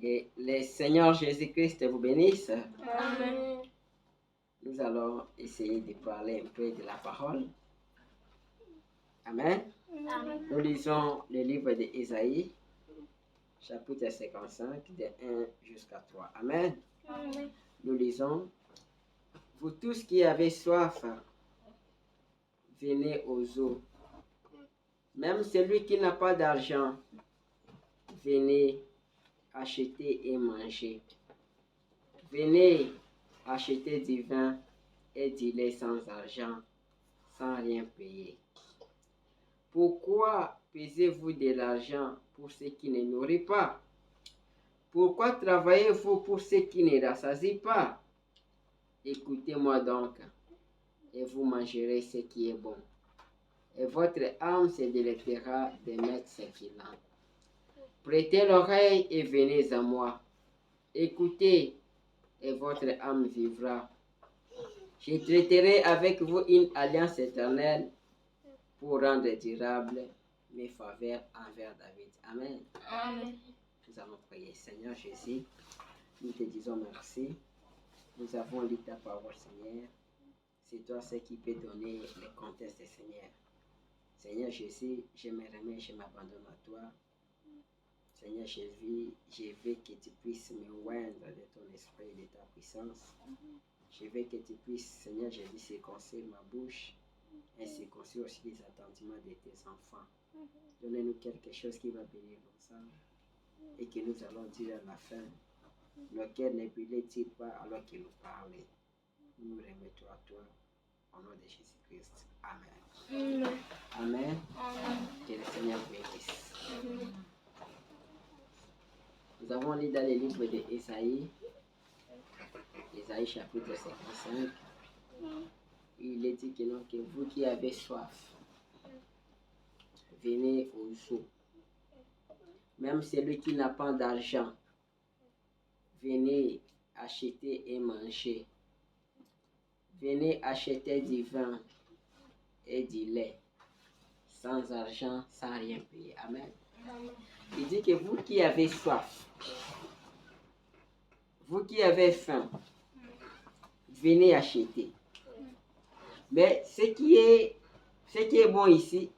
Que le Seigneur Jésus-Christ vous bénisse. Amen. Nous allons essayer de parler un peu de la parole. Amen. Amen. Nous lisons le livre d'Ésaïe, chapitre 55, de 1 jusqu'à 3. Amen. Amen. Nous lisons: Vous tous qui avez soif, venez aux eaux. Même celui qui n'a pas d'argent, venez acheter et manger. Venez acheter du vin et du lait sans argent, sans rien payer. Pourquoi pesez-vous de l'argent pour ceux qui ne nourrissent pas? Pourquoi travaillez-vous pour ceux qui ne rassasient pas? Écoutez-moi donc, et vous mangerez ce qui est bon, et votre âme se délectera de mettre ce qu'il a. Prêtez l'oreille et venez à moi. Écoutez, et votre âme vivra. Je traiterai avec vous une alliance éternelle pour rendre durable mes faveurs envers David. Amen. Amen. Nous allons prier. Seigneur Jésus, nous te disons merci. Nous avons lu ta parole, Seigneur. C'est toi ce qui peut donner le contexte, Seigneur. Seigneur Jésus, je me remets, je m'abandonne à toi. Seigneur Jésus, je veux que tu puisses me oindre de ton esprit et de ta puissance. Je veux que tu puisses, Seigneur Jésus, circoncire ma bouche et circoncire aussi les attentiments de tes enfants. Donnez-nous quelque chose qui va bénir nos âmes et que nous allons dire à la fin. Lequel ne brûlait-il pas alors qu'il nous parlait? Nous nous remettons à toi au nom de Jésus-Christ. Amen. Amen. Amen. Amen. Que le Seigneur bénisse. Nous avons lu dans le livre d'Ésaïe, Ésaïe chapitre 55. Il est dit que, non, que vous qui avez soif, venez aux eaux. Même celui qui n'a pas d'argent, venez acheter et manger. Venez acheter du vin et du lait, sans argent, sans rien payer. Amen. Il dit que vous qui avez soif, vous qui avez faim, venez acheter. Mais ce qui est bon ici,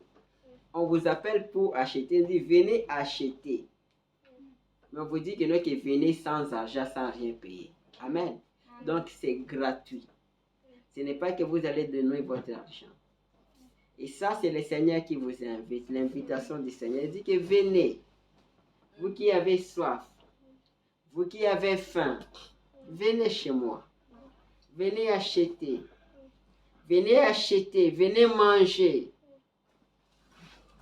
on vous appelle pour acheter. On dit venez acheter. Mais on vous dit que non, que venez sans argent, sans rien payer. Amen. Donc c'est gratuit. Ce n'est pas que vous allez donner votre argent. Et ça, c'est le Seigneur qui vous invite. L'invitation du Seigneur. Il dit que venez. Vous qui avez soif, vous qui avez faim, venez chez moi. Venez acheter. Venez acheter. Venez manger.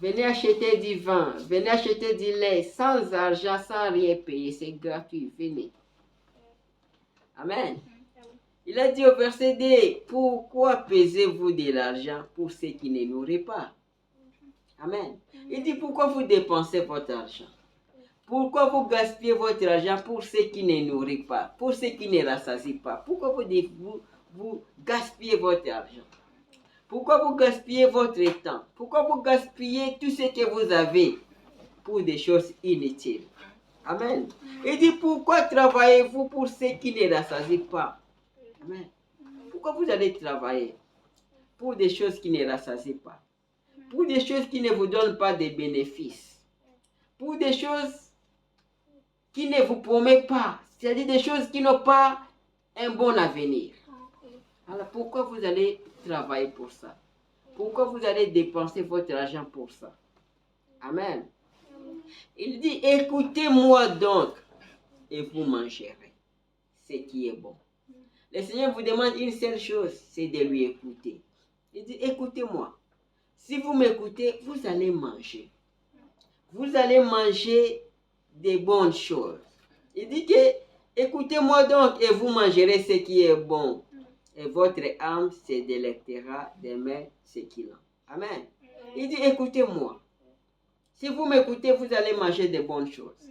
Venez acheter du vin. Venez acheter du lait sans argent, sans rien payer. C'est gratuit. Venez. Amen. Il a dit au verset 2, pourquoi pesez-vous de l'argent pour ceux qui ne nourrissent pas? Amen. Il dit, pourquoi vous dépensez votre argent? Pourquoi vous gaspillez votre argent pour ceux qui ne nourrissent pas, pour ceux qui ne rassasient pas? Pourquoi vous gaspillez votre argent? Pourquoi vous gaspillez votre temps? Pourquoi vous gaspillez tout ce que vous avez pour des choses inutiles? Amen. Il dit, pourquoi travaillez-vous pour ceux qui ne rassasient pas? Amen. Pourquoi vous allez travailler pour des choses qui ne rassasient pas? Pour des choses qui ne vous donnent pas de bénéfices? Pour des choses qui ne vous promettent pas? C'est-à-dire des choses qui n'ont pas un bon avenir. Alors pourquoi vous allez travailler pour ça? Pourquoi vous allez dépenser votre argent pour ça? Amen. Il dit, écoutez-moi donc et vous mangerez ce qui est bon. Le Seigneur vous demande une seule chose, c'est de lui écouter. Il dit, écoutez-moi. Si vous m'écoutez, vous allez manger. Vous allez manger des bonnes choses. Il dit que, écoutez-moi donc et vous mangerez ce qui est bon. Et votre âme se délectera d'aimer ce qu'il a. Amen. Il dit, écoutez-moi. Si vous m'écoutez, vous allez manger de bonnes choses.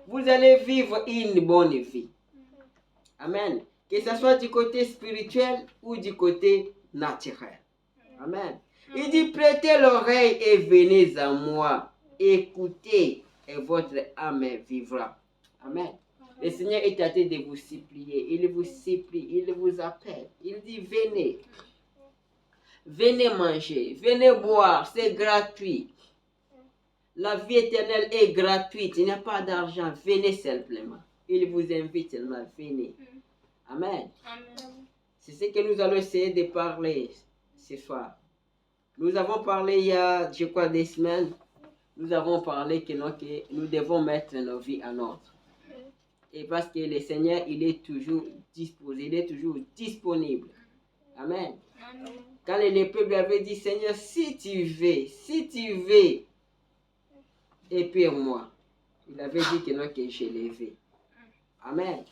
Vous allez vivre une bonne vie. Amen. Que ce soit du côté spirituel ou du côté naturel. Amen. Il dit, prêtez l'oreille et venez à moi. Écoutez et votre âme vivra. Amen. Le Seigneur est en train de vous supplier. Il vous supplie, il vous appelle. Il dit, venez. Venez manger, venez boire, c'est gratuit. La vie éternelle est gratuite. Il n'y a pas d'argent. Venez simplement. Il vous invite seulement. Venez. Amen. C'est ce que nous allons essayer de parler ce soir. Nous avons parlé il y a, je crois, des semaines. Nous avons parlé que nous devons mettre nos vies en ordre. Et parce que le Seigneur, il est toujours disposé, il est toujours disponible. Amen. Quand le peuple avait dit, Seigneur, si tu veux, épire-moi. Il avait dit que non, que je l'ai fait. Amen.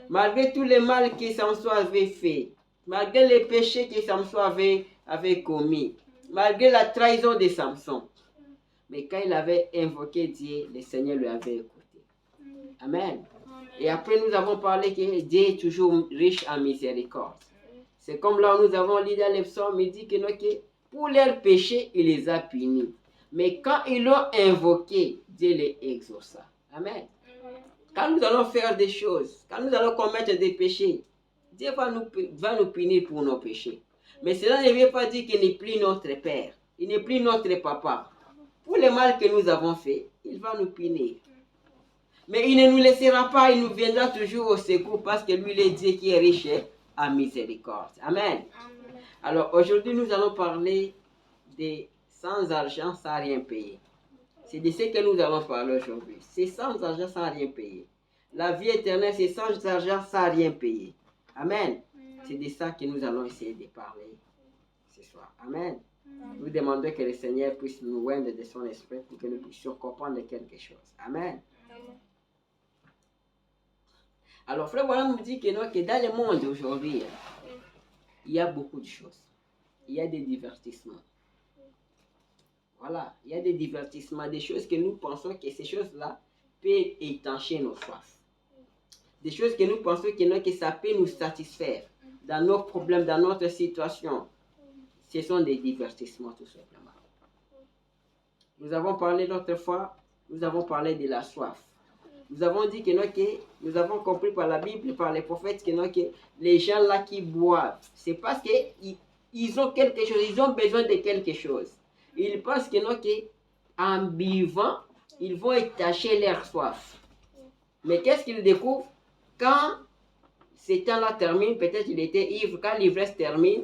Malgré tout le mal que Samson avait fait, malgré les péchés que Samson avait commis, malgré la trahison de Samson, mais quand il avait invoqué Dieu, le Seigneur lui avait écouté. Amen. Et après, nous avons parlé que Dieu est toujours riche en miséricorde. C'est comme là où nous avons lu dans les psaumes, il dit que, non, que pour leurs péchés, il les a punis. Mais quand ils l'ont invoqué, Dieu les exauça. Amen. Quand nous allons faire des choses, quand nous allons commettre des péchés, Dieu va nous punir pour nos péchés. Mais cela ne veut pas dire qu'il n'est plus notre Père. Il n'est plus notre Papa. Pour le mal que nous avons fait, il va nous punir. Mais il ne nous laissera pas, il nous viendra toujours au secours parce que lui, il est Dieu qui est riche en miséricorde. Amen. Alors aujourd'hui, nous allons parler de sans argent, sans rien payer. C'est de ce que nous allons parler aujourd'hui. C'est sans argent, sans rien payer. La vie éternelle, c'est sans argent, sans rien payer. Amen. C'est de ça que nous allons essayer de parler ce soir. Amen. Nous demandons que le Seigneur puisse nous oindre de son esprit pour que nous puissions comprendre quelque chose. Amen. Alors, frère Branham nous dit que, non, que dans le monde aujourd'hui, il y a beaucoup de choses. Il y a des divertissements. Voilà, il y a des divertissements, des choses que nous pensons que ces choses-là peuvent étancher nos soifs. Des choses que nous pensons que, non, que ça peut nous satisfaire dans nos problèmes, dans notre situation. Ce sont des divertissements tout simplement. Nous avons parlé l'autre fois, nous avons parlé de la soif. Nous avons dit que, non, que nous avons compris par la Bible, par les prophètes, que, non, que les gens là qui boivent, c'est parce qu'ils ont quelque chose, ils ont besoin de quelque chose. Ils pensent que, non, que en buvant, ils vont étacher leur soif. Mais qu'est-ce qu'ils découvrent? Quand ce temps-là termine, peut-être il était ivre, quand l'ivresse termine,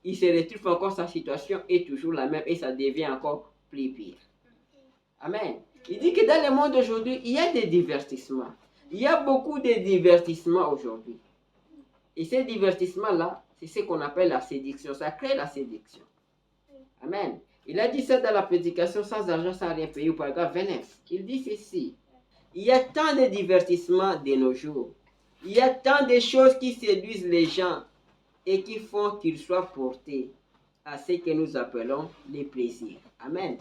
il se retrouve encore, sa situation est toujours la même et ça devient encore plus pire. Amen. Il dit que dans le monde d'aujourd'hui, il y a des divertissements. Il y a beaucoup de divertissements aujourd'hui. Et ces divertissements-là, c'est ce qu'on appelle la séduction. Ça crée la séduction. Amen. Il a dit ça dans la prédication, sans argent, sans rien payer, au paragraphe 29. Il dit ceci. Il y a tant de divertissements de nos jours. Il y a tant de choses qui séduisent les gens et qui font qu'ils soient portés à ce que nous appelons les plaisirs. Amen.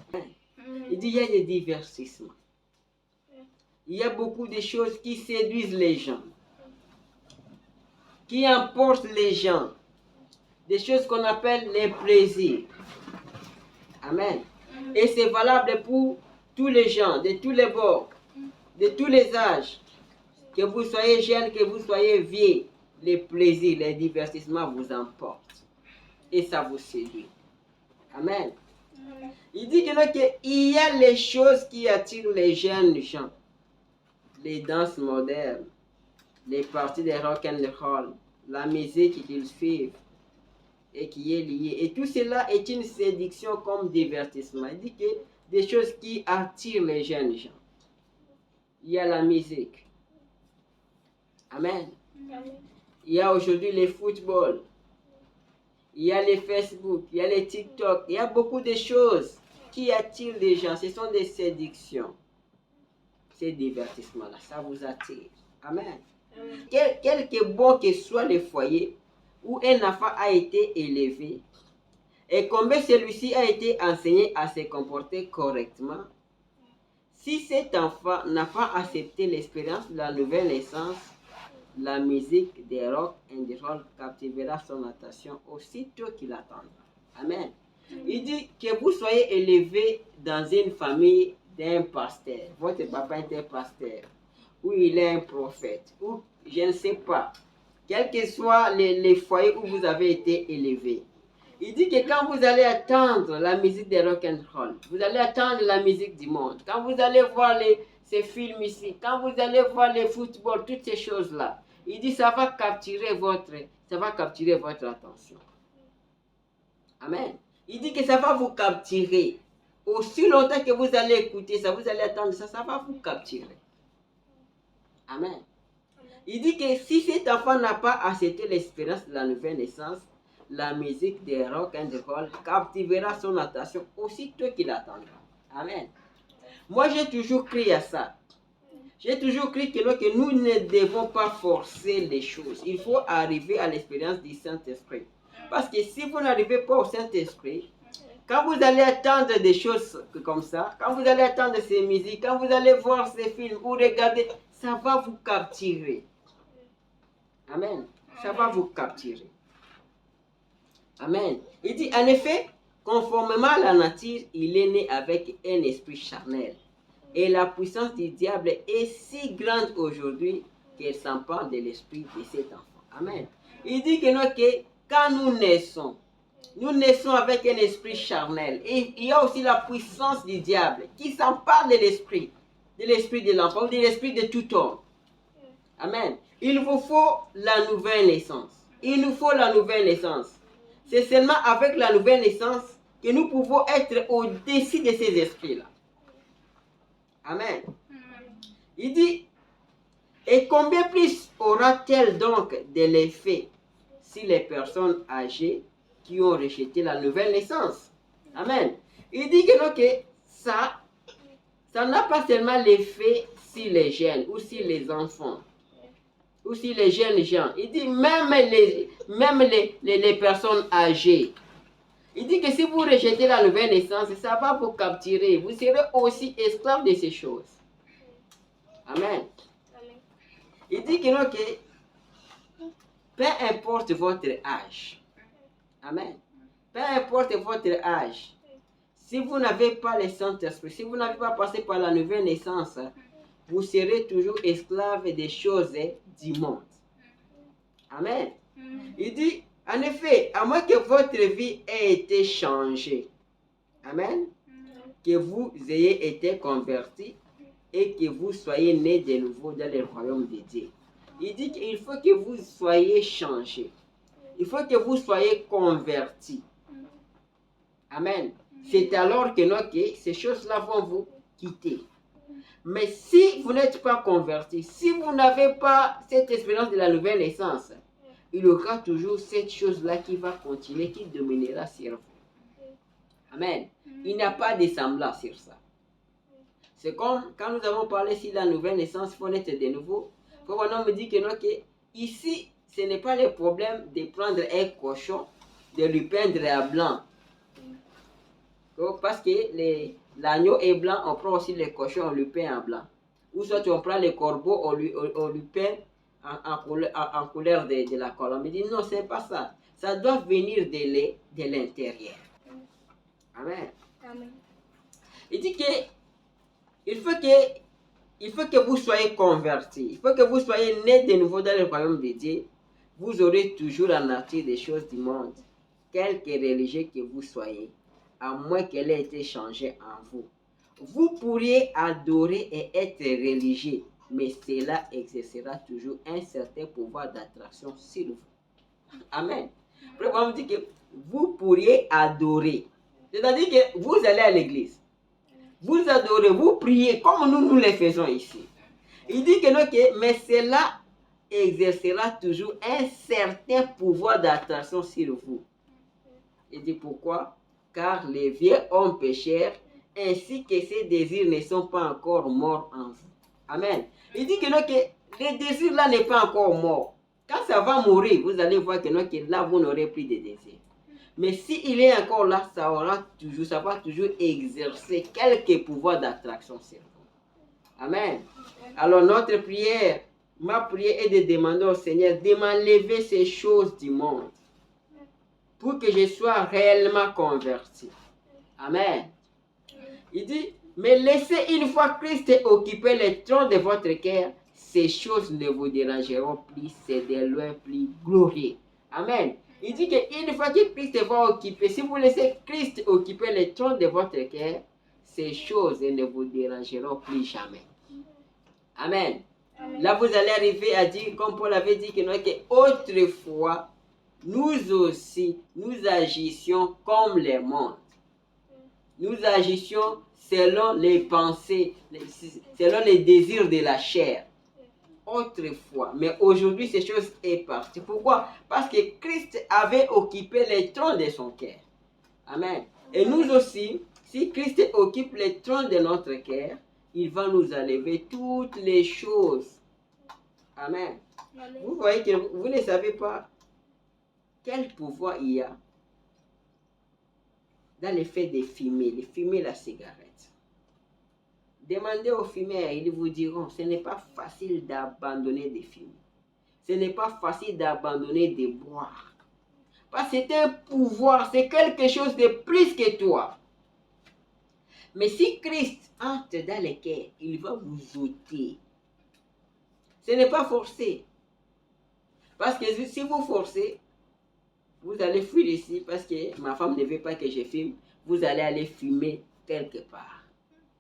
Il dit il y a des divertissements. Il y a beaucoup de choses qui séduisent les gens, qui emportent les gens. Des choses qu'on appelle les plaisirs. Amen. Et c'est valable pour tous les gens, de tous les bords, de tous les âges. Que vous soyez jeune, que vous soyez vieux, les plaisirs, les divertissements vous emportent. Et ça vous séduit. Amen. Il dit qu'il y a les choses qui attirent les jeunes gens. Les danses modernes, les parties de rock and roll, la musique qu'ils suivent et qui est liée. Et tout cela est une séduction comme divertissement. Il dit que des choses qui attirent les jeunes gens. Il y a la musique. Amen. Il y a aujourd'hui les footballs. Il y a les Facebook, il y a les TikTok. Il y a beaucoup de choses qui attirent les gens. Ce sont des séductions. Ces divertissements-là, ça vous attire. Amen. Quelque bon que soit le foyer où un enfant a été élevé et combien celui-ci a été enseigné à se comporter correctement, si cet enfant n'a pas accepté l'expérience de la nouvelle naissance, la musique des rock and roll captivera son attention aussitôt qu'il attendra. Amen. Il dit que vous soyez élevé dans une famille d'un pasteur. Votre papa était pasteur. ou il est un prophète, ou je ne sais pas, quel que soit les foyers où vous avez été élevé. Il dit que quand vous allez attendre la musique de rock and roll, vous allez attendre la musique du monde, quand vous allez voir ces films ici, quand vous allez voir le football, toutes ces choses-là, il dit ça va capturer votre attention. Amen. Il dit que ça va vous capturer. Aussi longtemps que vous allez écouter ça, vous allez attendre ça, ça va vous capturer. Amen. Il dit que si cet enfant n'a pas accepté l'expérience de la nouvelle naissance, la musique de rock and roll captivera son attention aussitôt qu'il attendra. Amen. Moi, j'ai toujours cru à ça. J'ai toujours cru que nous ne devons pas forcer les choses. Il faut arriver à l'expérience du Saint-Esprit. Parce que si vous n'arrivez pas au Saint-Esprit, quand vous allez attendre des choses comme ça, quand vous allez attendre ces musiques, quand vous allez voir ces films ou regarder, ça va vous capturer. Amen. Ça va vous capturer. Amen. Il dit, en effet, conformément à la nature, il est né avec un esprit charnel. Et la puissance du diable est si grande aujourd'hui qu'elle s'empare de l'esprit de cet enfant. Amen. Il dit que quand nous naissons avec un esprit charnel. Et il y a aussi la puissance du diable qui s'empare de l'esprit de l'enfant, de l'esprit de tout homme. Amen. Il vous faut la nouvelle naissance. Il nous faut la nouvelle naissance. C'est seulement avec la nouvelle naissance que nous pouvons être au-dessus de ces esprits-là. Amen. Il dit, et combien plus aura-t-elle donc de l'effet si les personnes âgées qui ont rejeté la nouvelle naissance? Amen. Il dit que ça n'a pas seulement l'effet si les jeunes ou si les enfants ou si les jeunes gens. Il dit même les personnes âgées. Il dit que si vous rejetez la nouvelle naissance, ça va vous capturer. Vous serez aussi esclave de ces choses. Amen. Il dit que peu importe votre âge. Amen. Peu importe votre âge. Si vous n'avez pas le Saint-Esprit, si vous n'avez pas passé par la nouvelle naissance, vous serez toujours esclave des choses du monde. Amen. Il dit, en effet, à moins que votre vie ait été changée, amen, que vous ayez été convertis et que vous soyez nés de nouveau dans le royaume de Dieu. Il dit qu'il faut que vous soyez changés. Il faut que vous soyez convertis. Amen. C'est alors que ces choses-là vont vous quitter. Mais si vous n'êtes pas converti, si vous n'avez pas cette expérience de la nouvelle naissance, il y aura toujours cette chose-là qui va continuer, qui dominera sur vous. Amen. Il n'y a pas de semblant sur ça. C'est comme quand nous avons parlé sur la nouvelle naissance, il faut naître de nouveau. Quand on me dit que ici, ce n'est pas le problème de prendre un cochon, de lui peindre à blanc. Parce que l'agneau est blanc, on prend aussi le cochon, on lui peint en blanc. Ou soit on prend le corbeau, on lui peint en couleur de la colombe. Il dit non, c'est pas ça. Ça doit venir de l'intérieur. Amen. Amen. Il dit que il faut que vous soyez convertis. Il faut que vous soyez nés de nouveau dans le royaume de Dieu. Vous aurez toujours la nature des choses du monde, quelque religieux que vous soyez, à moins qu'elle ait été changée en vous. Vous pourriez adorer et être religieux, mais cela exercera toujours un certain pouvoir d'attraction sur vous. Amen. Après, on dit que vous pourriez adorer. C'est-à-dire que vous allez à l'église. Vous adorez, vous priez comme nous le faisons ici. Il dit que mais cela exercera toujours un certain pouvoir d'attraction sur vous. Il dit pourquoi? Car les vieux hommes pécheurs ainsi que ses désirs ne sont pas encore morts en vous. Amen. Il dit que les désirs là n'est pas encore mort. Quand ça va mourir, vous allez voir que là vous n'aurez plus de désirs. Mais s'il est encore là, ça va toujours exercer quelques pouvoirs d'attraction sur vous. Amen. Alors notre prière, ma prière est de demander au Seigneur de m'enlever ces choses du monde pour que je sois réellement converti. Amen. Il dit, mais laissez une fois Christ occuper le trône de votre cœur, ces choses ne vous dérangeront plus, c'est de loin plus glorieux. Amen. Il dit qu'une fois que Christ va occuper, si vous laissez Christ occuper le trône de votre cœur, ces choses ne vous dérangeront plus jamais. Amen. Là, vous allez arriver à dire, comme Paul avait dit, que autrefois, nous aussi, nous agissions comme le monde. Nous agissions selon les pensées, selon les désirs de la chair. Autrefois. Mais aujourd'hui, ces choses est partie. Pourquoi? Parce que Christ avait occupé le trône de son cœur. Amen. Et nous aussi, si Christ occupe le trône de notre cœur, il va nous enlever toutes les choses. Amen. Vous voyez que vous ne savez pas quel pouvoir il y a dans le fait de fumer la cigarette. Demandez aux fumeurs, ils vous diront, ce n'est pas facile d'abandonner de fumer. Ce n'est pas facile d'abandonner de boire. Parce que c'est un pouvoir, c'est quelque chose de plus que toi. Mais si Christ entre dans le cœur, il va vous ôter. Ce n'est pas forcé. Parce que si vous forcez, vous allez fuir ici parce que ma femme ne veut pas que je fume. Vous allez aller fumer quelque part.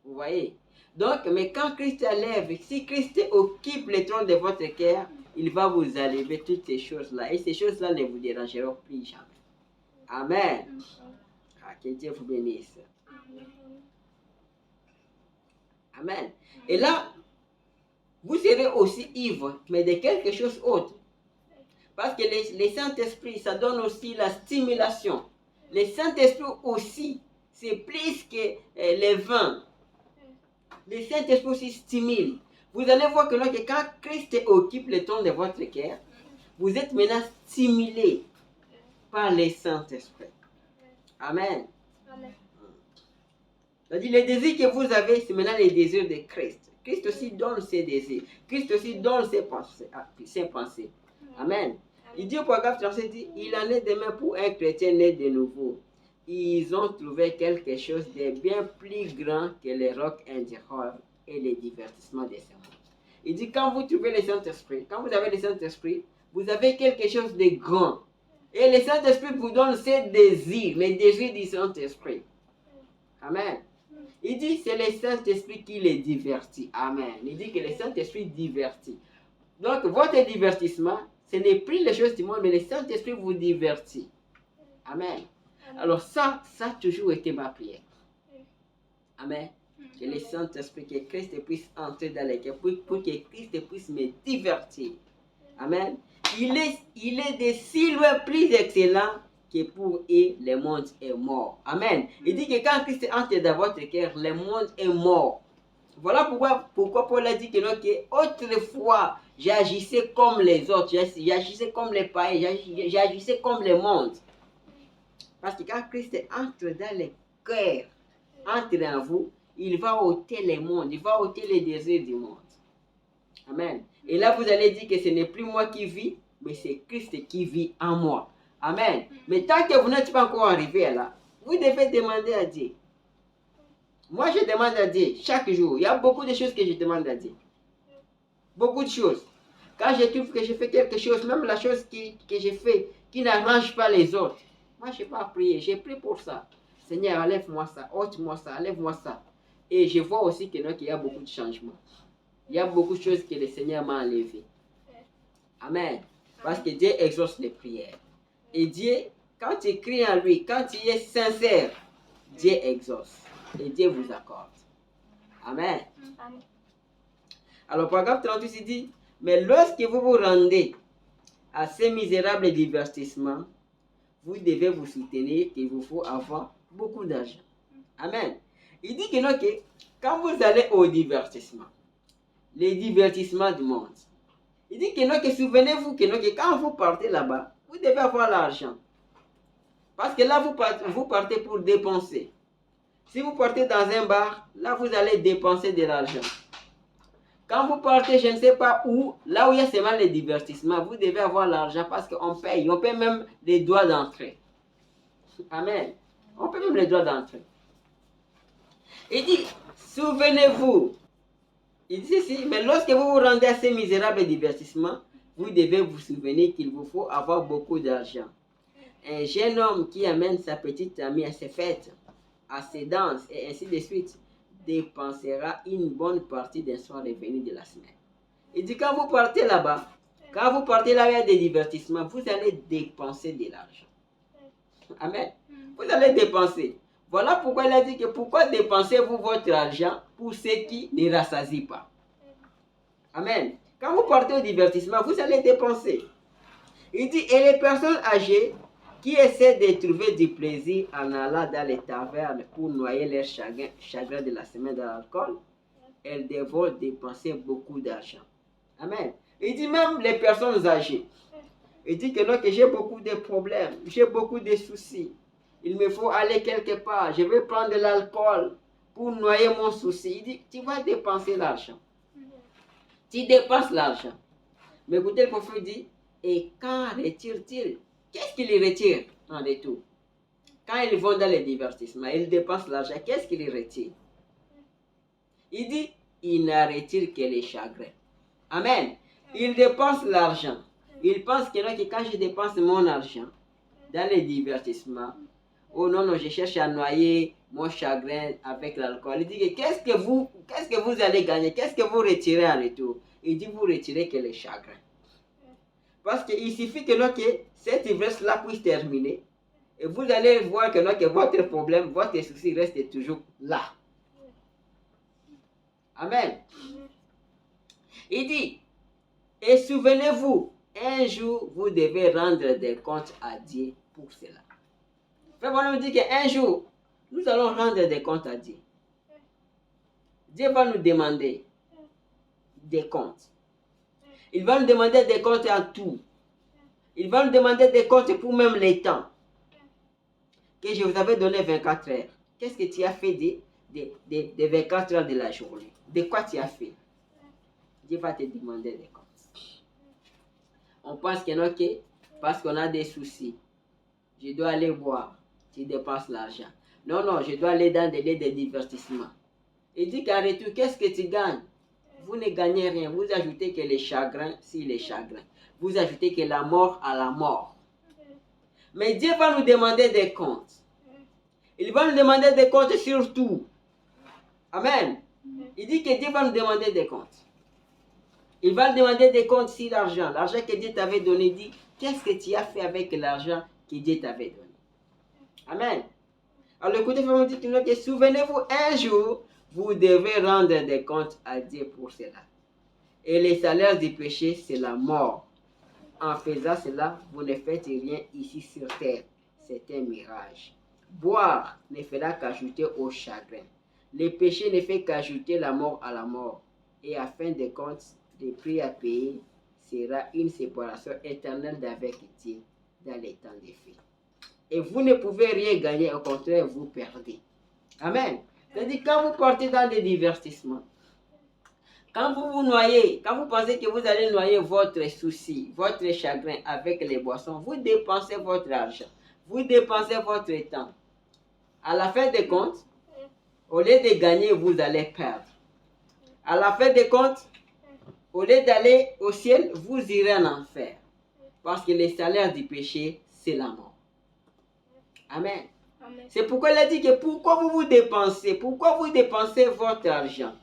Vous voyez? Donc, mais quand Christ lève, si Christ occupe le trône de votre cœur, il va vous enlever toutes ces choses-là. Et ces choses-là ne vous dérangeront plus jamais. Amen. Ah, que Dieu vous bénisse. Amen. Et là, vous serez aussi ivre, mais de quelque chose d'autre. Parce que le Saint-Esprit, ça donne aussi la stimulation. Le Saint-Esprit aussi, c'est plus que le vin. Le Saint-Esprit aussi stimule. Vous allez voir que quand Christ occupe le trône de votre cœur, vous êtes maintenant stimulé par le Saint-Esprit. Amen. Amen. C'est-à-dire, les désirs que vous avez, c'est maintenant les désirs de Christ. Christ aussi donne ses désirs. Christ aussi donne ses pensées. Amen. Il dit au paragraphe 37, il en est demain pour un chrétien né de nouveau. Ils ont trouvé quelque chose de bien plus grand que les rocs indirables et les divertissements de ce monde. Il dit, quand vous trouvez le Saint-Esprit, quand vous avez le Saint-Esprit, vous avez quelque chose de grand. Et le Saint-Esprit vous donne ses désirs, les désirs du Saint-Esprit. Amen. Il dit, c'est le Saint-Esprit qui les divertit. Amen. Il dit que le Saint-Esprit divertit. Donc, votre divertissement, ce n'est plus les choses du monde, mais le Saint-Esprit vous divertit. Amen. Alors ça a toujours été ma prière. Amen. Que le Saint-Esprit, que Christ puisse entrer dans les cœurs, pour que Christ puisse me divertir. Amen. Il est de si loin plus excellent que pour eux, le monde est mort. Amen. Il dit que quand Christ entre dans votre cœur, le monde est mort. Voilà pourquoi Paul a dit que non, que autrefois, j'agissais comme les autres, j'agissais comme les païens, j'agissais comme le monde. Parce que quand Christ entre dans le cœur, entre en vous, il va ôter le monde, il va ôter les désirs du monde. Amen. Et là, vous allez dire que ce n'est plus moi qui vis, mais c'est Christ qui vit en moi. Amen. Mais tant que vous n'êtes pas encore arrivé là, vous devez demander à Dieu. Moi, je demande à Dieu chaque jour. Il y a beaucoup de choses que je demande à Dieu. Beaucoup de choses. Quand je trouve que je fais quelque chose, même la chose que je fais qui n'arrange pas les autres, moi, je n'ai pas prié. J'ai prié pour ça. Seigneur, enlève-moi ça, ôte-moi ça, enlève-moi ça. Et je vois aussi qu'il y a beaucoup de changements. Il y a beaucoup de choses que le Seigneur m'a enlevées. Amen. Parce que Dieu exauce les prières. Et Dieu, quand tu cries en lui, quand tu es sincère, Dieu exauce. Et Dieu vous accorde. Amen. Amen. Alors, paragraphe 38, il dit, mais lorsque vous vous rendez à ces misérables divertissements, vous devez vous soutenir qu'il vous faut avoir beaucoup d'argent. Amen. Il dit que, non, que quand vous allez au divertissement, les divertissements du monde, il dit que, non, que souvenez-vous que, non, que quand vous partez là-bas, vous devez avoir l'argent. Parce que là, vous partez pour dépenser. Si vous partez dans un bar, là, vous allez dépenser de l'argent. Quand vous partez, je ne sais pas où, là où il y a seulement les divertissements, vous devez avoir l'argent parce qu'on paye. On paye même les droits d'entrée. Amen. On paye même les droits d'entrée. Il dit, souvenez-vous Il dit si, mais lorsque vous vous rendez à ces misérables divertissements, vous devez vous souvenir qu'il vous faut avoir beaucoup d'argent. Un jeune homme qui amène sa petite amie à ses fêtes, à ses danses et ainsi de suite, dépensera une bonne partie d'un soir revenu de la semaine. Il dit quand vous partez là-bas, quand vous partez là, il y a des divertissements, vous allez dépenser de l'argent. Amen. Vous allez dépenser. Voilà pourquoi il a dit que pourquoi dépensez-vous votre argent pour ceux qui ne rassasient pas. Amen. Quand vous partez au divertissement, vous allez dépenser. Il dit, et les personnes âgées qui essaient de trouver du plaisir en allant dans les tavernes pour noyer leur chagrin de la semaine dans l'alcool, elles devront dépenser beaucoup d'argent. Amen. Il dit même les personnes âgées. Il dit que non, que j'ai beaucoup de problèmes, j'ai beaucoup de soucis. Il me faut aller quelque part, je vais prendre de l'alcool pour noyer mon souci. Il dit, tu vas dépenser l'argent. Tu dépenses l'argent. Mais écoutez, le prophète dit, et quand retire-t-il? Qu'est-ce qu'il retire en retour? Quand ils vont dans les divertissements, ils dépensent l'argent, qu'est-ce qu'ils retirent? Il dit, il n'en retire que les chagrins. Amen. Ils dépensent l'argent. Ils pensent que quand je dépense mon argent dans les divertissements, oh non, non, je cherche à noyer mon chagrin avec l'alcool. Il dit, qu'est-ce que vous allez gagner? Qu'est-ce que vous retirez en retour? Il dit, vous retirez que les chagrins. Parce qu'il suffit que cette ivresse-là puisse terminer. Et vous allez voir que votre problème, votre souci reste toujours là. Amen. Il dit, et souvenez-vous, un jour, vous devez rendre des comptes à Dieu pour cela. Frère Bonhomme dit qu'un jour, nous allons rendre des comptes à Dieu. Dieu va nous demander des comptes. Il va nous demander des comptes en tout. Il va nous demander des comptes pour même les temps. Que je vous avais donné 24 heures. Qu'est-ce que tu as fait des 24 heures de la journée? De quoi tu as fait? Dieu va te demander des comptes. On pense que non, parce qu'on a des soucis, je dois aller boire, tu dépenses l'argent. Non, non, je dois aller dans des lieux de divertissement. Il dit qu'en retour, qu'est-ce que tu gagnes? Vous ne gagnez rien. Vous ajoutez que les chagrins, si les chagrins. Vous ajoutez que la mort à la mort. Mais Dieu va nous demander des comptes. Il va nous demander des comptes sur tout. Amen. Il dit que Dieu va nous demander des comptes. Il va nous demander des comptes sur l'argent. L'argent que Dieu t'avait donné, il dit, qu'est-ce que tu as fait avec l'argent que Dieu t'avait donné? Amen. Alors écoutez, frère, dit que souvenez-vous, un jour, vous devez rendre des comptes à Dieu pour cela. Et les salaires du péché, c'est la mort. En faisant cela, vous ne faites rien ici sur terre. C'est un mirage. Boire ne fera qu'ajouter au chagrin. Le péché ne fait qu'ajouter la mort à la mort. Et à fin de compte, le prix à payer sera une séparation éternelle d'avec Dieu dans les temps des faits. Et vous ne pouvez rien gagner, au contraire, vous perdez. Amen. C'est-à-dire, quand vous partez dans des divertissements, quand vous vous noyez, quand vous pensez que vous allez noyer votre souci, votre chagrin avec les boissons, vous dépensez votre argent, vous dépensez votre temps. À la fin des comptes, au lieu de gagner, vous allez perdre. À la fin des comptes, au lieu d'aller au ciel, vous irez en enfer. Parce que le salaire du péché, c'est la mort. Amen. Amen. C'est pourquoi il a dit que pourquoi vous dépensez votre argent?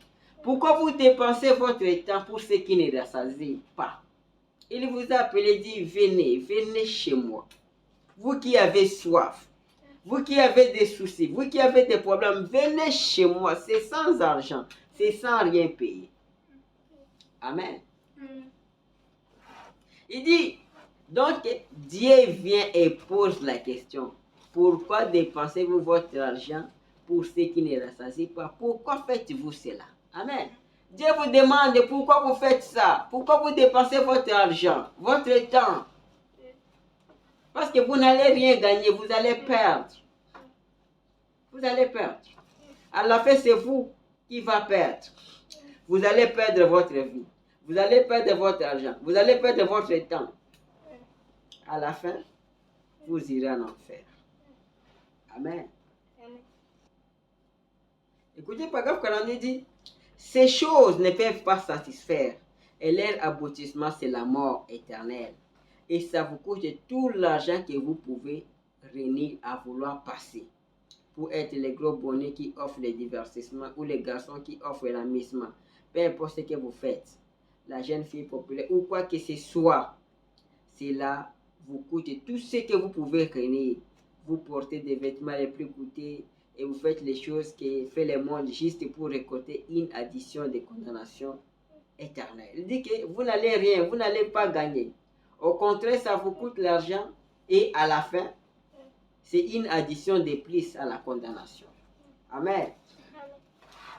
Pourquoi vous dépensez votre temps pour ceux qui ne rassasient pas? Il vous a appelé, dit, venez chez moi. Vous qui avez soif, vous qui avez des soucis, vous qui avez des problèmes, venez chez moi. C'est sans argent, c'est sans rien payer. Amen. Il dit, donc Dieu vient et pose la question. Pourquoi dépensez-vous votre argent pour ceux qui ne rassasient pas? Pourquoi faites-vous cela? Amen. Dieu vous demande pourquoi vous faites ça. Pourquoi vous dépensez votre argent, votre temps. Parce que vous n'allez rien gagner, vous allez perdre. Vous allez perdre. À la fin, c'est vous qui va perdre. Vous allez perdre votre vie. Vous allez perdre votre argent. Vous allez perdre votre temps. À la fin, vous irez en enfer. Amen. Écoutez, paragraphe 42 dit, Ces choses ne peuvent pas satisfaire et leur aboutissement, c'est la mort éternelle. Et ça vous coûte tout l'argent que vous pouvez réunir à vouloir passer pour être les gros bonnets qui offrent le divertissement ou les garçons qui offrent l'amusement. Peu importe ce que vous faites, la jeune fille populaire ou quoi que ce soit, cela vous coûte tout ce que vous pouvez réunir. Vous portez des vêtements les plus coûteux et vous faites les choses que fait le monde juste pour récolter une addition de condamnation éternelle. Il dit que vous n'allez rien, vous n'allez pas gagner. Au contraire, ça vous coûte l'argent et à la fin, c'est une addition de plus à la condamnation. Amen.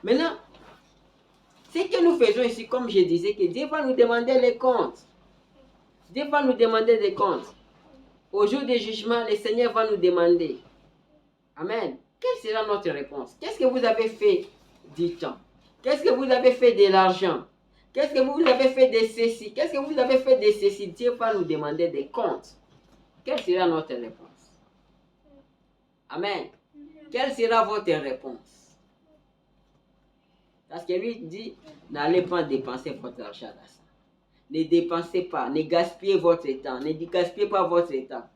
Maintenant, ce que nous faisons ici, comme je disais, que Dieu va nous demander les comptes. Dieu va nous demander des comptes. Au jour du jugement, le Seigneur va nous demander. Amen. Quelle sera notre réponse? Qu'est-ce que vous avez fait du temps? Qu'est-ce que vous avez fait de l'argent? Qu'est-ce que vous avez fait de ceci? Qu'est-ce que vous avez fait de ceci? Dieu va nous demander des comptes. Quelle sera notre réponse? Amen. Quelle sera votre réponse? Parce que lui dit, n'allez pas dépenser votre argent dans ça. Ne dépensez pas, ne gaspillez votre temps, ne gaspillez pas votre temps.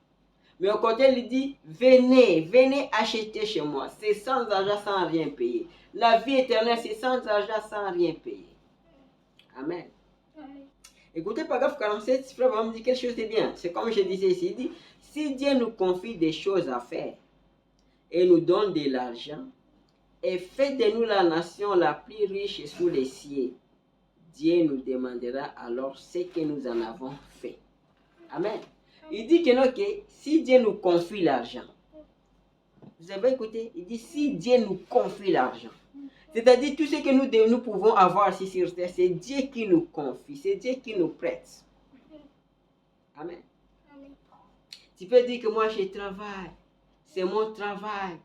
Mais au contraire, il dit, venez acheter chez moi. C'est sans argent, sans rien payer. La vie éternelle, c'est sans argent, sans rien payer. Amen. Écoutez, paragraphe 47, frère va me dire quelque chose de bien. C'est comme je disais ici, il dit, si Dieu nous confie des choses à faire et nous donne de l'argent et fait de nous la nation la plus riche sous les cieux, Dieu nous demandera alors ce que nous en avons fait. Amen. Il dit que non, que si Dieu nous confie l'argent, vous avez écouté, il dit si Dieu nous confie l'argent, c'est-à-dire tout ce que nous pouvons avoir ici sur terre, c'est Dieu qui nous confie, c'est Dieu qui nous prête. Amen. Tu peux dire que moi je travaille, c'est mon travail,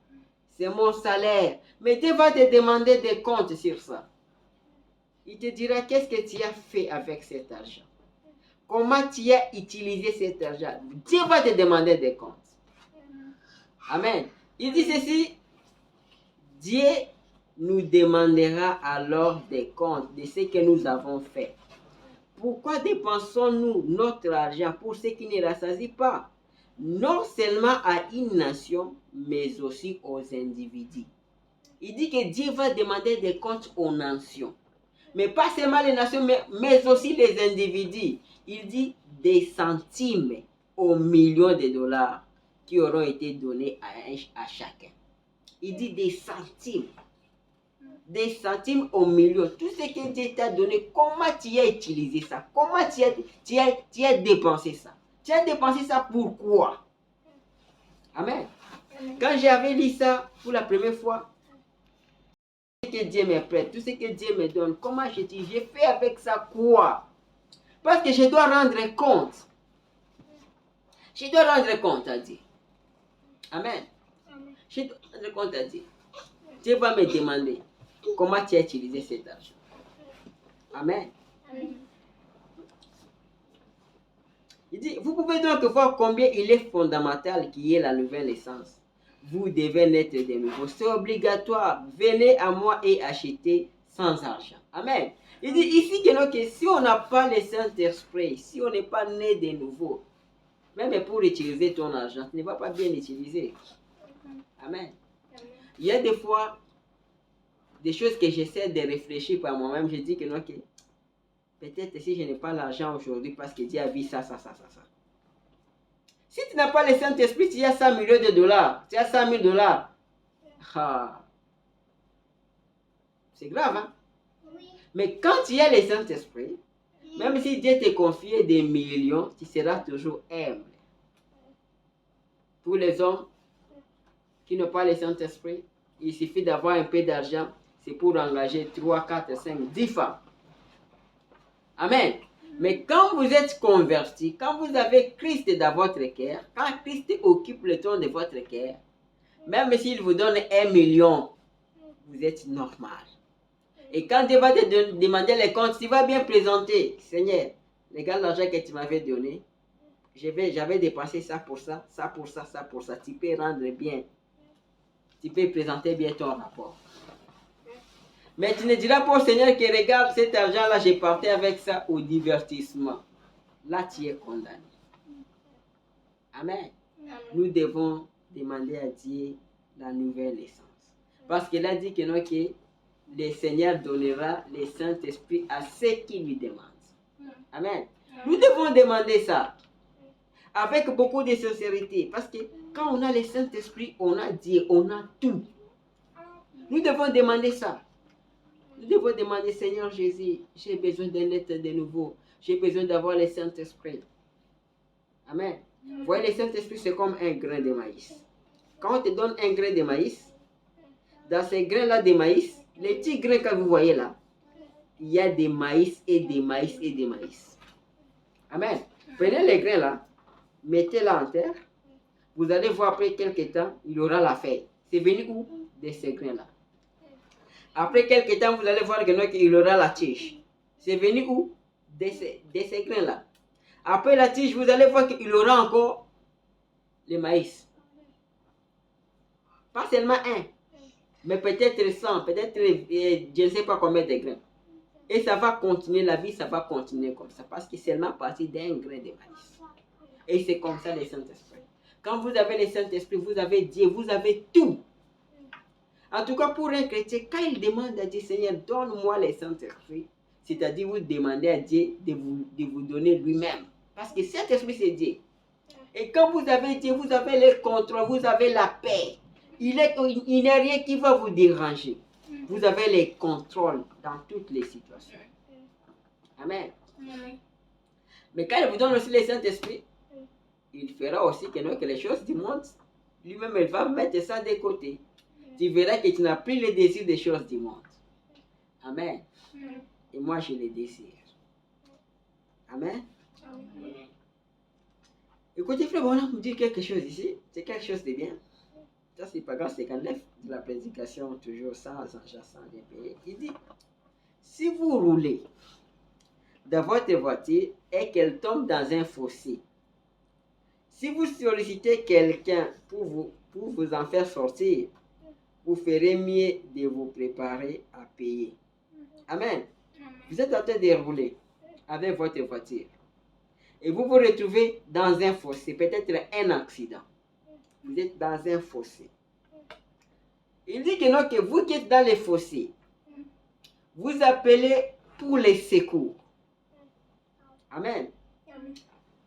c'est mon salaire, mais Dieu va te demander des comptes sur ça. Il te dira qu'est-ce que tu as fait avec cet argent. Comment tu as utilisé cet argent. Dieu va te demander des comptes. Amen. Il dit ceci, Dieu nous demandera alors des comptes de ce que nous avons fait. Pourquoi dépensons-nous notre argent pour ce qui ne rassasie pas? Non seulement à une nation, mais aussi aux individus. Il dit que Dieu va demander des comptes aux nations. Mais pas seulement les nations, mais aussi les individus. Il dit des centimes aux millions de dollars qui auront été donnés à chacun. Il dit des centimes. Des centimes aux millions. Tout ce que Dieu t'a donné, comment tu as utilisé ça? Comment tu as dépensé ça? Tu as dépensé ça pourquoi? Amen. Quand j'avais lu ça pour la première fois, tout ce que Dieu me prête, tout ce que Dieu me donne, comment j'ai fait avec ça quoi? Parce que je dois rendre compte. Je dois rendre compte à Dieu. Amen. Je dois rendre compte à Dieu. Dieu va me demander comment tu as utilisé cet argent. Amen. Il dit, vous pouvez donc voir combien il est fondamental qu'il y ait la nouvelle naissance. Vous devez naître de nouveau. C'est obligatoire. Venez à moi et achetez sans argent. Amen. Il dit ici que si on n'a pas le Saint-Esprit, si on n'est pas né de nouveau, même pour utiliser ton argent, tu ne vas pas bien l'utiliser. Amen. Il y a des fois des choses que j'essaie de réfléchir par moi-même. Je dis que non, peut-être si je n'ai pas l'argent aujourd'hui parce que Dieu a vu ça. Si tu n'as pas le Saint-Esprit, tu as 100 millions de dollars, tu as 100 000 dollars. Ah. C'est grave, hein? Oui. Mais quand tu as le Saint-Esprit, même si Dieu te confie des millions, tu seras toujours humble. Pour les hommes qui n'ont pas le Saint-Esprit, il suffit d'avoir un peu d'argent, c'est pour engager 3, 4, 5, 10 femmes. Amen. Mais quand vous êtes converti, quand vous avez Christ dans votre cœur, quand Christ occupe le trône de votre cœur, même s'il vous donne 1 million, vous êtes normal. Et quand Dieu va te demander les comptes, tu vas bien présenter. Seigneur, regarde l'argent que tu m'avais donné. J'avais dépensé ça pour ça, ça pour ça, ça pour ça. Tu peux rendre bien. Tu peux présenter bien ton rapport. Mais tu ne diras pas au Seigneur que regarde cet argent-là, j'ai parti avec ça au divertissement. Là, tu es condamné. Amen. Nous devons demander à Dieu la nouvelle naissance. Parce qu'il a dit que, non, que le Seigneur donnera le Saint-Esprit à ceux qui lui demandent. Amen. Nous devons demander ça avec beaucoup de sincérité. Parce que quand on a le Saint-Esprit, on a Dieu, on a tout. Nous devons demander ça. Nous devons demander, Seigneur Jésus, j'ai besoin d'un être de nouveau. J'ai besoin d'avoir le Saint-Esprit. Amen. Vous voyez, le Saint-Esprit, c'est comme un grain de maïs. Quand on te donne un grain de maïs, dans ces grains-là de maïs, les petits grains que vous voyez là, il y a des maïs et des maïs et des maïs. Amen. Prenez les grains là, mettez-la en terre. Vous allez voir après quelques temps, il y aura la feuille. C'est venu où? De ces grains-là. Après quelques temps, vous allez voir qu'il y aura la tige. C'est venu où? De ces grains-là. Après la tige, vous allez voir qu'il y aura encore le maïs. Pas seulement un, mais peut-être 100, peut-être je ne sais pas combien de grains. Et ça va continuer, la vie, ça va continuer comme ça. Parce que c'est seulement parti d'un grain de maïs. Et c'est comme ça le Saint-Esprit. Quand vous avez le Saint-Esprit, vous avez Dieu, vous avez tout. En tout cas, pour un chrétien, quand il demande à Dieu, Seigneur, donne-moi le Saint-Esprit, c'est-à-dire vous demandez à Dieu de vous donner lui-même. Parce que cet esprit, c'est Dieu. Et quand vous avez Dieu, vous avez le contrôle, vous avez la paix. Il n'y a rien qui va vous déranger. Vous avez le contrôle dans toutes les situations. Amen. Mais quand il vous donne aussi le Saint-Esprit, il fera aussi que les choses du monde, lui-même, il va mettre ça de côté. Tu verras que tu n'as plus le désir des choses du monde. Amen. Et moi, je les désire. Amen. Écoutez, frère, on va vous dire quelque chose ici. C'est quelque chose de bien. Ça, c'est pas grave, c'est qu'en neuf de la prédication, toujours sans argent, sans rien payer. Il dit, si vous roulez dans votre voiture et qu'elle tombe dans un fossé, si vous sollicitez quelqu'un pour vous en faire sortir, vous ferez mieux de vous préparer à payer. Amen. Vous êtes en train de rouler avec votre voiture et vous vous retrouvez dans un fossé, peut-être un accident. Vous êtes dans un fossé. Il dit que non, que vous qui êtes dans les fossés, vous appelez pour les secours. Amen.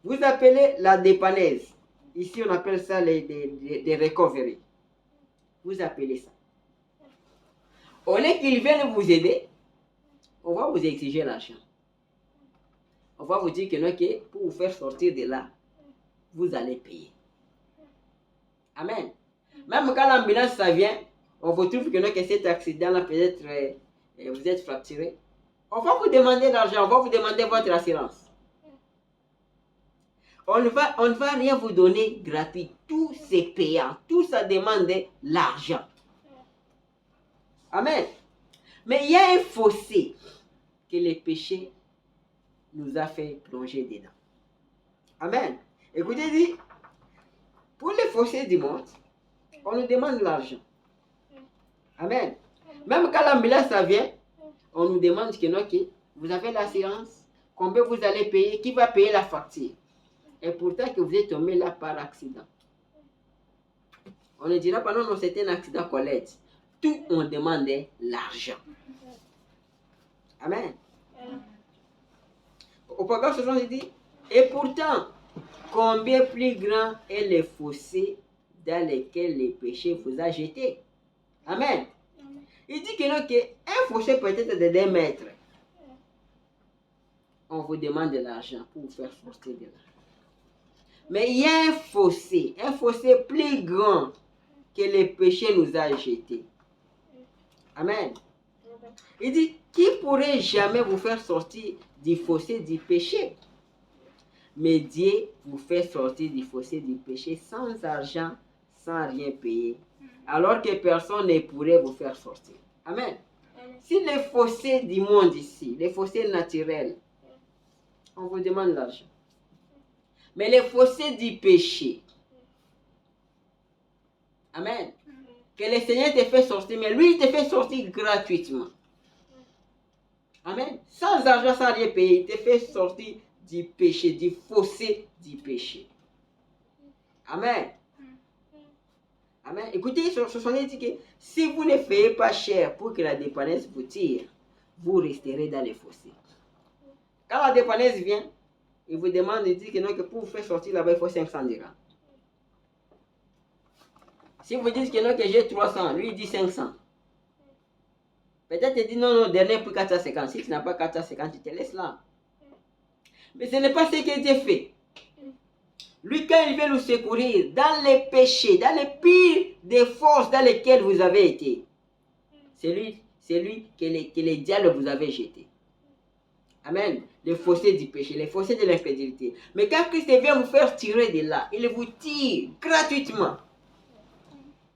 Vous appelez la dépanneuse. Ici, on appelle ça les recovery. Vous appelez ça. Au lieu qu'ils viennent vous aider, on va vous exiger l'argent. On va vous dire que non, que pour vous faire sortir de là, vous allez payer. Amen. Même quand l'ambulance ça vient, on vous trouve que non, que cet accident-là, peut-être vous êtes fracturé. On va vous demander l'argent, on va vous demander votre assurance. On ne va rien vous donner gratuit. Tout c'est payant. Tout ça demande l'argent. Amen. Mais il y a un fossé que le péché nous a fait plonger dedans. Amen. Écoutez, dit, pour les fossés du monde, on nous demande l'argent. Amen. Même quand l'ambulance vient, on nous demande que non, que vous avez l'assurance, combien vous allez payer, qui va payer la facture. Et pourtant que vous êtes tombé là par accident. On ne dira pas non, c'est un accident collège. Tout on demande l'argent. Amen. Au paragraphe 60, il dit, et pourtant, combien plus grand est le fossé dans lequel le péché vous a jeté. Amen. Il dit que non, qu'un fossé peut être de 2 mètres. On vous demande de l'argent pour vous faire sortir de là. Mais il y a un fossé plus grand que le péché nous a jeté. Amen. Il dit, qui pourrait jamais vous faire sortir du fossé du péché? Mais Dieu vous fait sortir du fossé du péché sans argent, sans rien payer, alors que personne ne pourrait vous faire sortir. Amen. Si les fossés du monde ici, les fossés naturels, on vous demande l'argent. Mais les fossés du péché, amen, que le Seigneur te fait sortir, mais lui, il te fait sortir gratuitement. Amen. Sans argent, sans rien payer, il te fait sortir du péché, du fossé du péché. Amen. Amen. Écoutez, ce sont dit que si vous ne payez pas cher pour que la dépense vous tire, vous resterez dans les fossés. Quand la dépense vient, il vous demande de dire que non, que pour vous faire sortir là-bas, il faut 500 dirhams. Si vous dites que non, que j'ai 300, lui il dit 500. Peut-être il dit non, dernier pour 450. Si tu n'as pas 450, tu te laisses là. Mais ce n'est pas ce que Dieu fait. Lui, quand il veut nous secourir dans les péchés, dans les pires des forces dans lesquelles vous avez été, c'est lui que les diables vous avaient jeté. Amen. Les fossés du péché, les fossés de l'incrédulité. Mais quand Christ vient vous faire tirer de là, il vous tire gratuitement.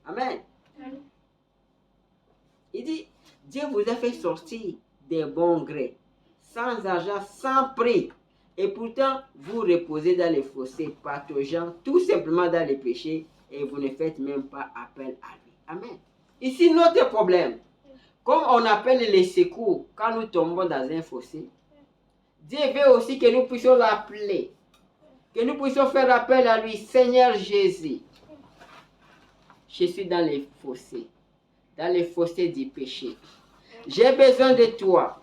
Amen. Il dit, Dieu vous a fait sortir des bons grés, sans argent, sans prix. Et pourtant, vous reposez dans les fossés pathogènes, tout simplement dans les péchés, et vous ne faites même pas appel à lui. Amen. Ici, notre problème, comme on appelle les secours quand nous tombons dans un fossé, Dieu veut aussi que nous puissions l'appeler, que nous puissions faire appel à lui. Seigneur Jésus, je suis dans les fossés du péché. J'ai besoin de toi.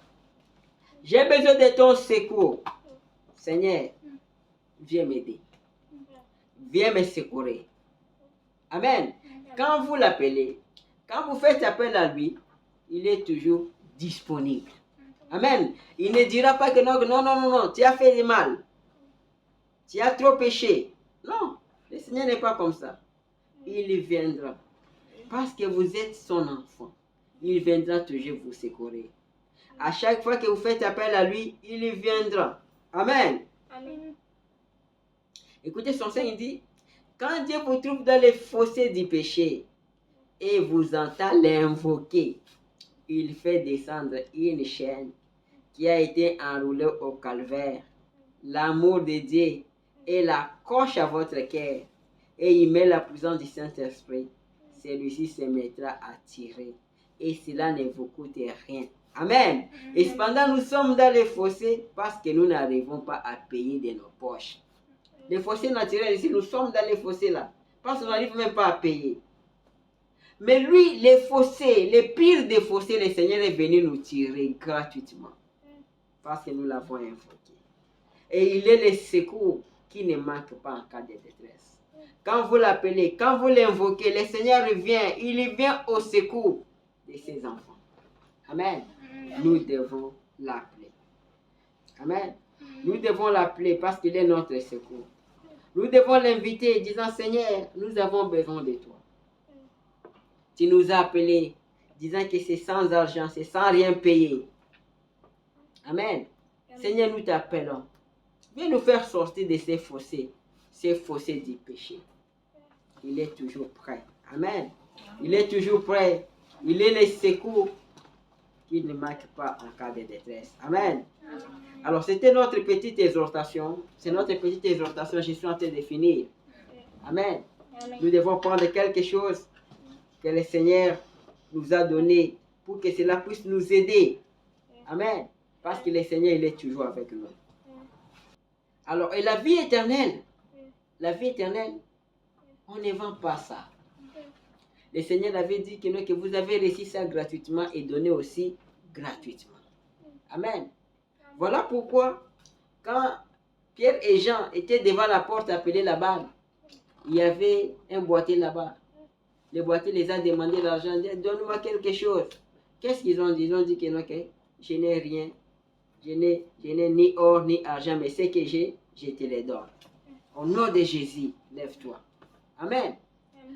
J'ai besoin de ton secours. Seigneur, viens m'aider. Viens me secourir. Amen. Quand vous l'appelez, quand vous faites appel à lui, il est toujours disponible. Amen. Il ne dira pas que non, tu as fait du mal. Tu as trop péché. Non, le Seigneur n'est pas comme ça. Il viendra. Parce que vous êtes son enfant. Il viendra toujours vous secourir. À chaque fois que vous faites appel à lui, il viendra. Amen. Amen. Écoutez, son Seigneur dit, quand Dieu vous trouve dans les fossés du péché et vous entend l'invoquer, il fait descendre une chaîne qui a été enroulée au calvaire, l'amour de Dieu et la coche à votre cœur, et il met la puissance du Saint-Esprit. Celui-ci se mettra à tirer et cela ne vous coûte rien. Amen. Et cependant, nous sommes dans les fossés parce que nous n'arrivons pas à payer de nos poches. Les fossés naturels ici, nous sommes dans les fossés là parce qu'on n'arrive même pas à payer. Mais lui, les fossés, les pires des fossés, le Seigneur est venu nous tirer gratuitement parce que nous l'avons invoqué. Et il est le secours qui ne manque pas en cas de détresse. Quand vous l'appelez, quand vous l'invoquez, le Seigneur vient, il vient au secours de ses enfants. Amen. Nous devons l'appeler. Amen. Nous devons l'appeler parce qu'il est notre secours. Nous devons l'inviter disant, Seigneur, nous avons besoin de toi. Tu nous as appelés disant que c'est sans argent, c'est sans rien payer. Amen. Seigneur, nous t'appelons. Viens nous faire sortir de ces fossés du péché. Il est toujours prêt. Amen. Il est toujours prêt. Il est le secours qui ne manque pas en cas de détresse. Amen. Alors, c'était notre petite exhortation. C'est notre petite exhortation. Je suis en train de finir. Amen. Nous devons prendre quelque chose que le Seigneur nous a donné pour que cela puisse nous aider. Amen. Parce que le Seigneur, il est toujours avec nous. Alors, et la vie éternelle, on ne vend pas ça. Le Seigneur avait dit que vous avez reçu ça gratuitement et donné aussi gratuitement. Amen. Voilà pourquoi, quand Pierre et Jean étaient devant la porte appelée là-bas, il y avait un boîtier là-bas. Le boîtier les a demandé l'argent, donne-moi quelque chose. Qu'est-ce qu'ils ont dit? Ils ont dit que je n'ai rien. Je n'ai ni or ni argent, mais ce que j'ai, je te les donne. Au nom de Jésus, lève-toi. Amen.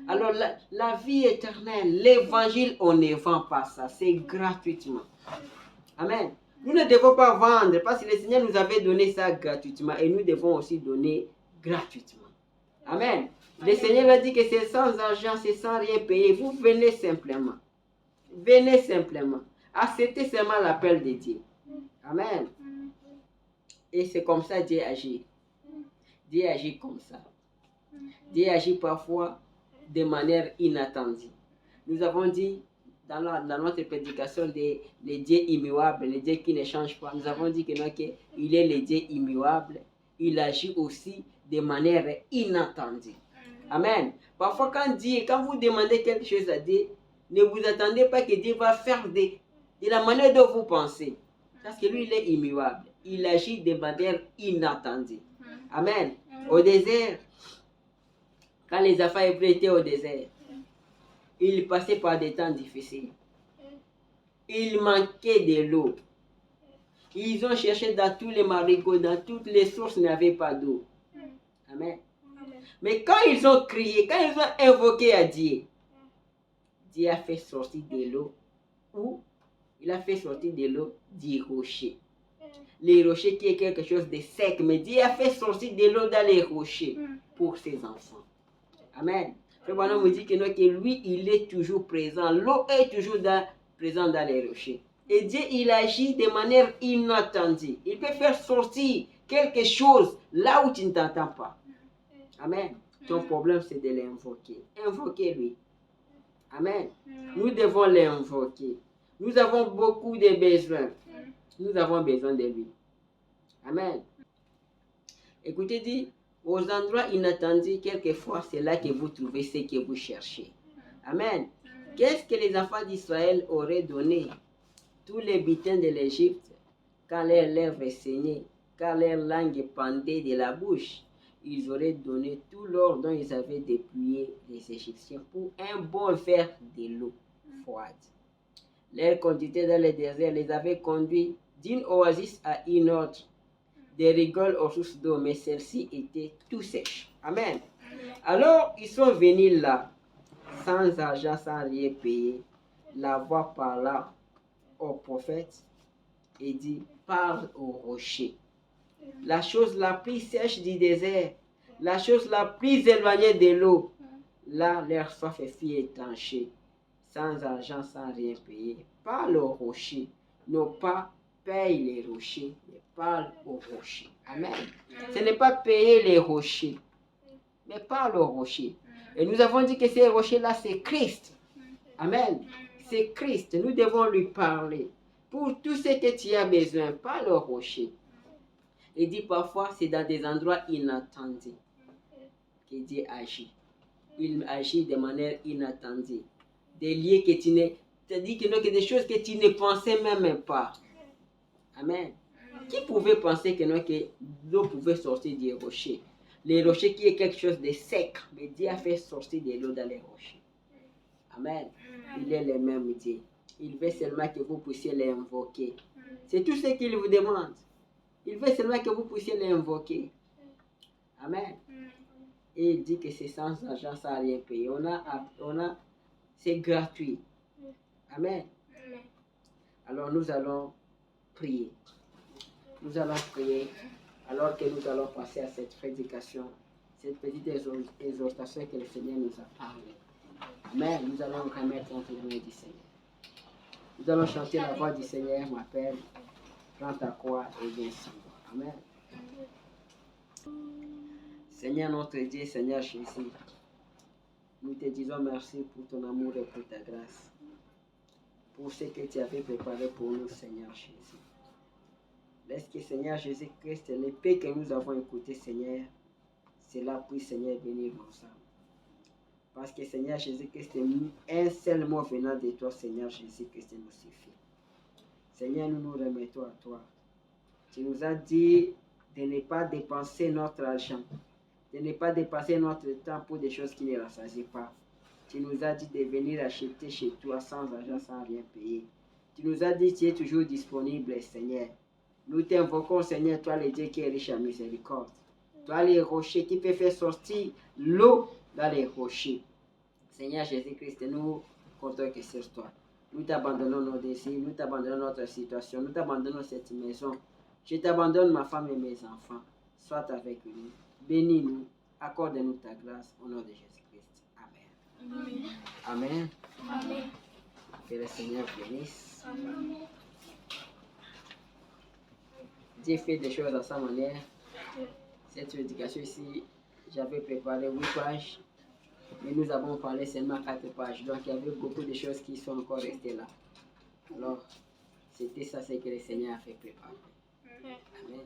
Alors, la vie éternelle, l'évangile, on ne vend pas ça. C'est gratuitement. Amen. Nous ne devons pas vendre parce que le Seigneur nous avait donné ça gratuitement et nous devons aussi donner gratuitement. Amen. Le Seigneur a dit que c'est sans argent, c'est sans rien payer. Vous venez simplement. Venez simplement. Acceptez seulement l'appel de Dieu. Amen. Et c'est comme ça Dieu agit. Dieu agit comme ça. Dieu agit parfois de manière inattendue. Nous avons dit dans notre prédication les dieux immuables, les dieux qui ne changent pas. Nous avons dit que non, qu'il est le Dieu immuable. Il agit aussi de manière inattendue. Amen. Parfois, quand vous demandez quelque chose à Dieu, ne vous attendez pas que Dieu va faire de la manière dont vous pensez. Parce que lui, il est immuable. Il agit de manière inattendue. Amen. Au désert, quand les enfants hébreux étaient au désert, ils passaient par des temps difficiles. Il manquait de l'eau. Ils ont cherché dans tous les marigots, dans toutes les sources, il n'y avait pas d'eau. Amen. Mais quand ils ont crié, quand ils ont invoqué à Dieu, Dieu a fait sortir de l'eau. Où il a fait sortir de l'eau du rocher. Les rochers qui est quelque chose de sec, mais Dieu a fait sortir de l'eau dans les rochers pour ses enfants. Amen. Le bonhomme me dit que, non, que lui, il est toujours présent. L'eau est toujours présente dans les rochers. Et Dieu, il agit de manière inattendue. Il peut faire sortir quelque chose là où tu ne t'entends pas. Amen. Ton problème, c'est de l'invoquer. Invoquez-lui. Amen. Nous devons l'invoquer. Nous avons beaucoup de besoins. Nous avons besoin de lui. Amen. Écoutez, dit, aux endroits inattendus, quelquefois, c'est là que vous trouvez ce que vous cherchez. Amen. Qu'est-ce que les enfants d'Israël auraient donné? Tous les butins de l'Égypte, quand leurs lèvres saignaient, quand leur langue pendait de la bouche, ils auraient donné tout l'or dont ils avaient dépouillé les Égyptiens pour un bon verre de l'eau froide. Leur conduite dans le désert les avait conduits d'une oasis à une autre, des rigoles aux sources d'eau, mais celle-ci était tout sèche. Amen. Alors, ils sont venus là, sans argent, sans rien payer. La voix parla au prophète et dit, parle au rocher. La chose la plus sèche du désert, la chose la plus éloignée de l'eau, là, leur soif fut étanchée, sans argent, sans rien payer. Parle au rocher, non pas paye les rochers, mais parle au rocher. Amen. Ce n'est pas payer les rochers, mais parle au rocher. Et nous avons dit que ces rochers-là, c'est Christ. Amen. C'est Christ. Nous devons lui parler. Pour tout ce que tu as besoin, parle au rocher. Il dit parfois, c'est dans des endroits inattendus que Dieu agit. Il agit de manière inattendue. Des lieux que tu ne... C'est-à-dire que des choses que tu ne pensais même pas. Amen. Qui pouvait penser que l'eau pouvait sortir des rochers? Les rochers qui est quelque chose de sec, mais Dieu a fait sortir de l'eau dans les rochers. Amen. Il est le même Dieu. Il veut seulement que vous puissiez l'invoquer. C'est tout ce qu'il vous demande. Il veut seulement que vous puissiez l'invoquer. Amen. Et il dit que c'est sans argent, sans rien payer. C'est gratuit. Amen. Alors nous allons prier. Nous allons prier alors que nous allons passer à cette prédication, cette petite exhortation que le Seigneur nous a parlé. Amen. Nous allons remettre entre les mains du Seigneur. Nous allons chanter la voix du Seigneur m'appelle, prends ta croix et viens sans moi. Amen. Seigneur notre Dieu, Seigneur Jésus, nous te disons merci pour ton amour et pour ta grâce, pour ce que tu avais préparé pour nous, Seigneur Jésus. Laisse que, Seigneur Jésus-Christ, les paix que nous avons écoutées, Seigneur, cela puisse, Seigneur, venir nous âmes. Parce que, Seigneur Jésus-Christ, un seul mot venant de toi, Seigneur Jésus-Christ, nous suffit. Seigneur, nous nous remettons à toi. Tu nous as dit de ne pas dépenser notre argent, de ne pas dépenser notre temps pour des choses qui ne rassasient pas. Tu nous as dit de venir acheter chez toi sans argent, sans rien payer. Tu nous as dit que tu es toujours disponible, Seigneur. Nous t'invoquons, Seigneur, toi le Dieu qui est riche en miséricorde. Toi les rochers qui peut faire sortir l'eau dans les rochers. Seigneur Jésus-Christ, nous comptons que c'est toi. Nous t'abandonnons nos désirs, nous t'abandonnons notre situation, nous t'abandonnons cette maison. Je t'abandonne ma femme et mes enfants. Sois avec nous. Bénis-nous. Accorde-nous ta grâce au nom de Jésus-Christ. Amen. Amen. Amen. Que le Seigneur bénisse. Amen. Dieu fait des choses à sa manière. Cette prédication ici, j'avais préparé 8 pages. Mais nous avons parlé seulement 4 pages. Donc, il y avait beaucoup de choses qui sont encore restées là. Alors, c'était ça ce que le Seigneur a fait préparer. Amen.